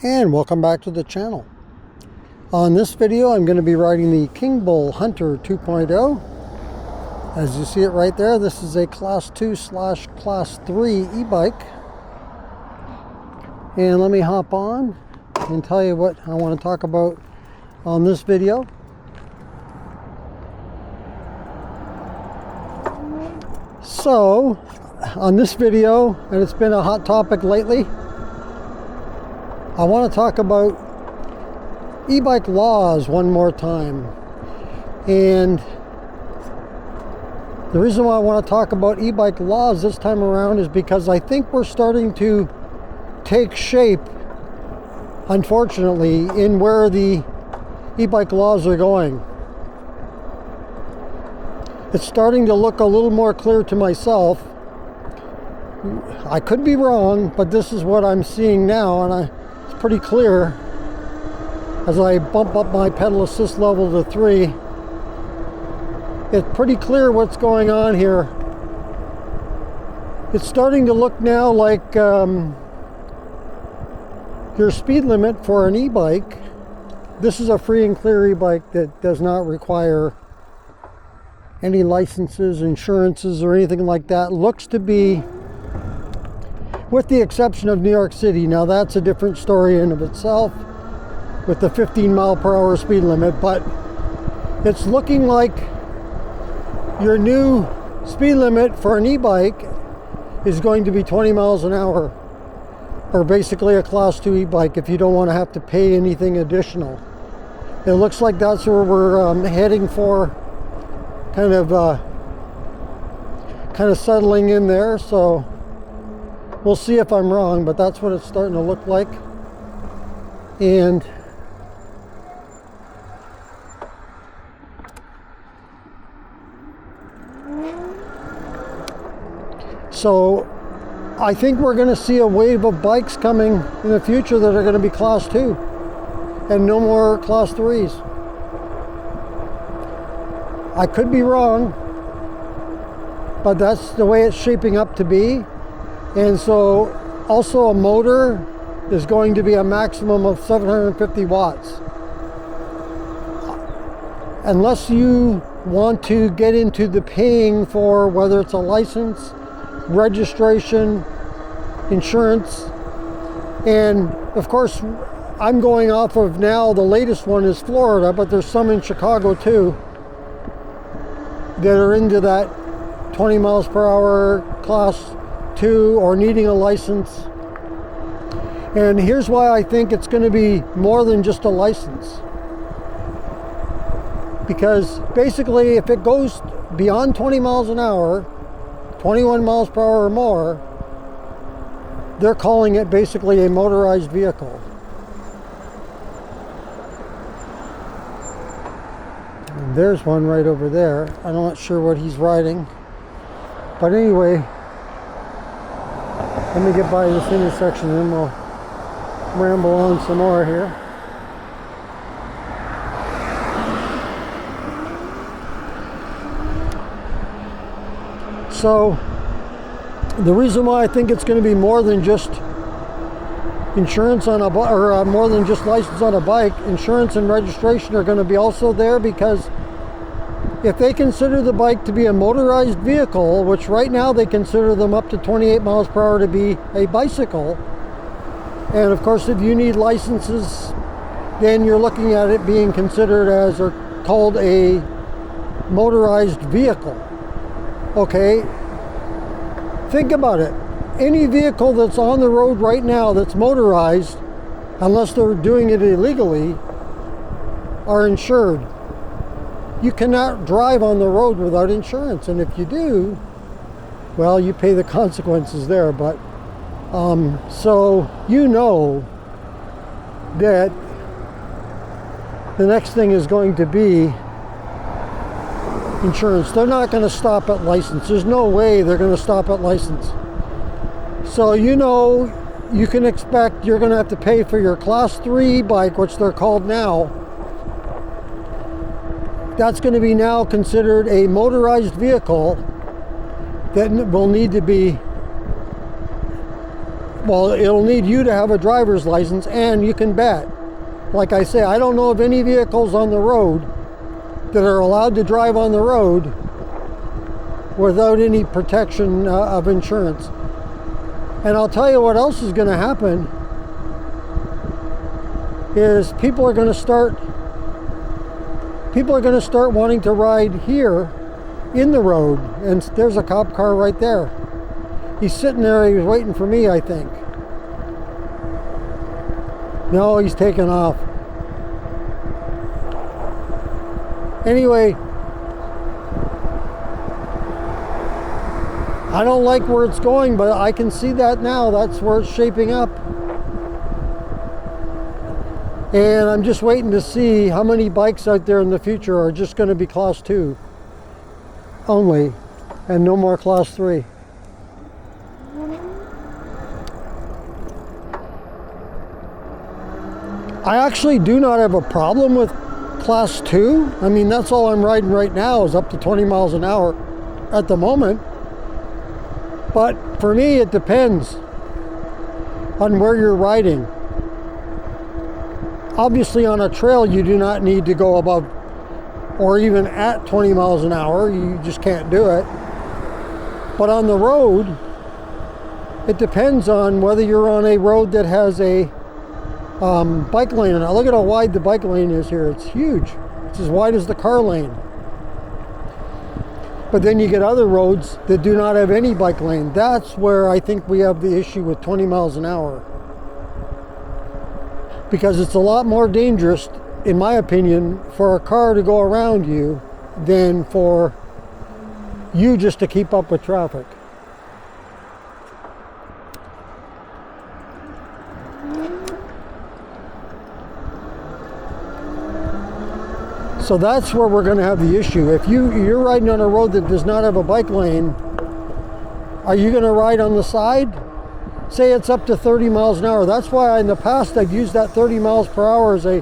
And welcome back to the channel. On this video I'm going to be riding the King Bull Hunter 2.0. As you see it right there, this is a class 2/class 3 e-bike. And let me hop on and tell you what I want to talk about on this video. So on this video, and it's been a hot topic lately, I want to talk about e-bike laws one more time. And the reason why I want to talk about e-bike laws this time around is because I think we're starting to take shape, unfortunately, in where the e-bike laws are going. It's starting to look a little more clear to myself. I could be wrong, but this is what I'm seeing now, and it's pretty clear. As I bump up my pedal assist level to 3, it's pretty clear what's going on here. It's starting to look now like your speed limit for an e-bike. This is a free and clear e-bike that does not require any licenses, insurances, or anything like that. Looks to be, with the exception of New York City. Now that's a different story in of itself, with the 15-mile-per-hour speed limit, but it's looking like your new speed limit for an e-bike is going to be 20 miles an hour, or basically a class 2 e-bike if you don't want to have to pay anything additional. It looks like that's where we're heading for, kind of settling in there. So we'll see if I'm wrong, but that's what it's starting to look like. And so I think we're going to see a wave of bikes coming in the future that are going to be class 2 and no more class 3s. I could be wrong, but that's the way it's shaping up to be. And so also a motor is going to be a maximum of 750 watts. Unless you want to get into the paying for whether it's a license, registration, insurance, and of course I'm going off of now, the latest one is Florida, but there's some in Chicago too that are into that 20 miles per hour class 2 or needing a license. And here's why I think it's going to be more than just a license. Because basically if it goes beyond 20 miles an hour, 21 miles per hour or more, they're calling it basically a motorized vehicle. And there's one right over there. I'm not sure what he's riding. But anyway, let me get by this intersection and then we'll ramble on some more here. So the reason why I think it's going to be more than just insurance on a bike, or more than just license on a bike, insurance and registration are going to be also there, because if they consider the bike to be a motorized vehicle, which right now they consider them up to 28 miles per hour to be a bicycle, and of course if you need licenses, then you're looking at it being considered as, or called, a motorized vehicle. Okay, think about it. Any vehicle that's on the road right now that's motorized, unless they're doing it illegally, are insured. You cannot drive on the road without insurance, and if you do, well, you pay the consequences there. But so you know that the next thing is going to be insurance. They're not going to stop at license. There's no way they're going to stop at license. So you know, you can expect you're going to have to pay for your class 3 bike, which they're called now. That's going to be now considered a motorized vehicle that will need to be Well, it'll need you to have a driver's license, and you can bet, like I say, I don't know of any vehicles on the road that are allowed to drive on the road without any protection of insurance. And I'll tell you what else is going to happen is people are going to start wanting to ride here in the road. And there's a cop car right there. He's sitting there, he was waiting for me, I think. No, he's taken off. Anyway, I don't like where it's going, but I can see that now. That's where it's shaping up. And I'm just waiting to see how many bikes out there in the future are just going to be class 2 only, and no more class 3. I actually do not have a problem with class 2. I mean, that's all I'm riding right now is up to 20 miles an hour at the moment. But for me, it depends on where you're riding. Obviously, on a trail, you do not need to go above or even at 20 miles an hour. You just can't do it. But on the road, it depends on whether you're on a road that has a bike lane. Now look at how wide the bike lane is here. It's huge. It's as wide as the car lane. But then you get other roads that do not have any bike lane. That's where I think we have the issue with 20 miles an hour. Because it's a lot more dangerous, in my opinion, for a car to go around you than for you just to keep up with traffic. So that's where we're going to have the issue. If you're riding on a road that does not have a bike lane, are you going to ride on the side? Say it's up to 30 miles an hour. That's why in the past I've used that 30 miles per hour as a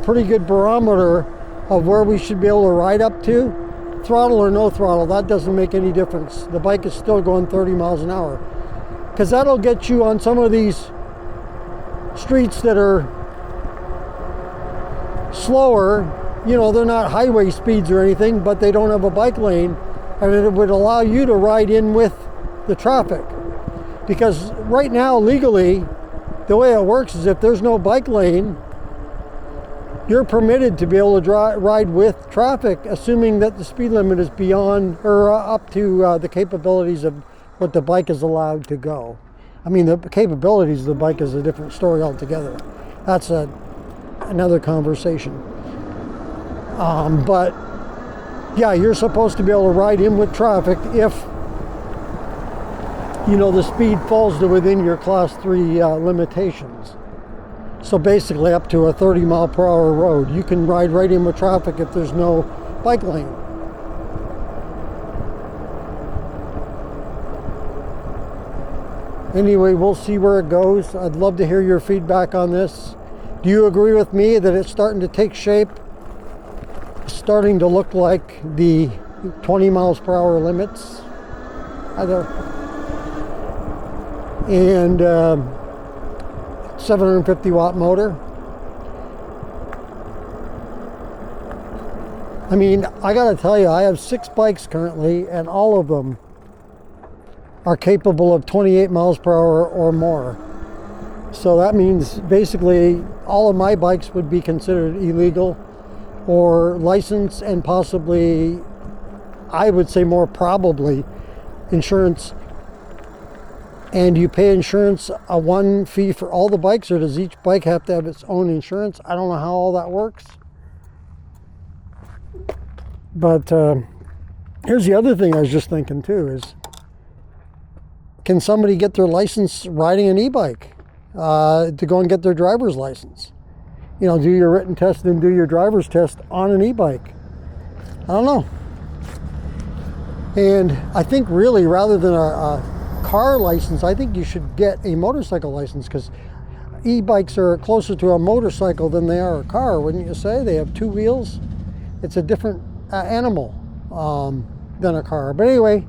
pretty good barometer of where we should be able to ride up to. Throttle or no throttle, that doesn't make any difference. The bike is still going 30 miles an hour. Because that'll get you on some of these streets that are slower. You know, they're not highway speeds or anything, but they don't have a bike lane, and it would allow you to ride in with the traffic. Because right now, legally, the way it works is if there's no bike lane, you're permitted to be able to ride with traffic, assuming that the speed limit is beyond or up to the capabilities of what the bike is allowed to go. I mean, the capabilities of the bike is a different story altogether. That's another conversation. But yeah, you're supposed to be able to ride in with traffic if, you know, the speed falls to within your class 3 limitations. So basically up to a 30 mile per hour road, you can ride right in with traffic if there's no bike lane. Anyway, we'll see where it goes. I'd love to hear your feedback on this. Do you agree with me that it's starting to take shape? Starting to look like the 20 miles per hour limits either, and 750 watt motor. I mean, I gotta tell you, I have 6 bikes currently, and all of them are capable of 28 miles per hour or more. So that means basically all of my bikes would be considered illegal or license, and possibly, I would say more probably, insurance. And you pay insurance a one fee for all the bikes, or does each bike have to have its own insurance? I don't know how all that works. But here's the other thing I was just thinking too is, can somebody get their license riding an e-bike to go and get their driver's license? You know, do your written test and do your driver's test on an e-bike. I don't know. And I think really, rather than a car license, I think you should get a motorcycle license, because e-bikes are closer to a motorcycle than they are a car, wouldn't you say? They have 2 wheels. It's a different animal than a car. But anyway,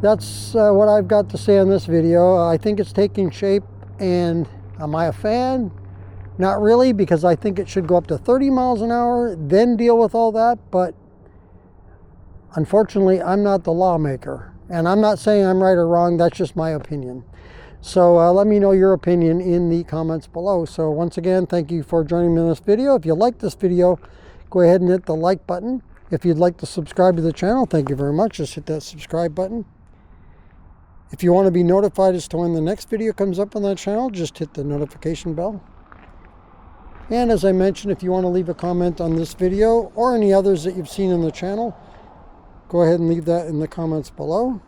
that's what I've got to say on this video. I think it's taking shape, and am I a fan? Not really, because I think it should go up to 30 miles an hour, then deal with all that. But unfortunately, I'm not the lawmaker, and I'm not saying I'm right or wrong. That's just my opinion. So let me know your opinion in the comments below. So once again, thank you for joining me in this video. If you like this video, go ahead and hit the like button. If you'd like to subscribe to the channel, thank you very much. Just hit that subscribe button. If you want to be notified as to when the next video comes up on that channel, just hit the notification bell. And as I mentioned, if you want to leave a comment on this video or any others that you've seen in the channel, go ahead and leave that in the comments below.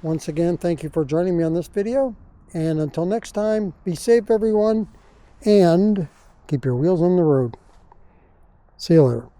Once again, thank you for joining me on this video. And until next time, be safe everyone, and keep your wheels on the road. See you later.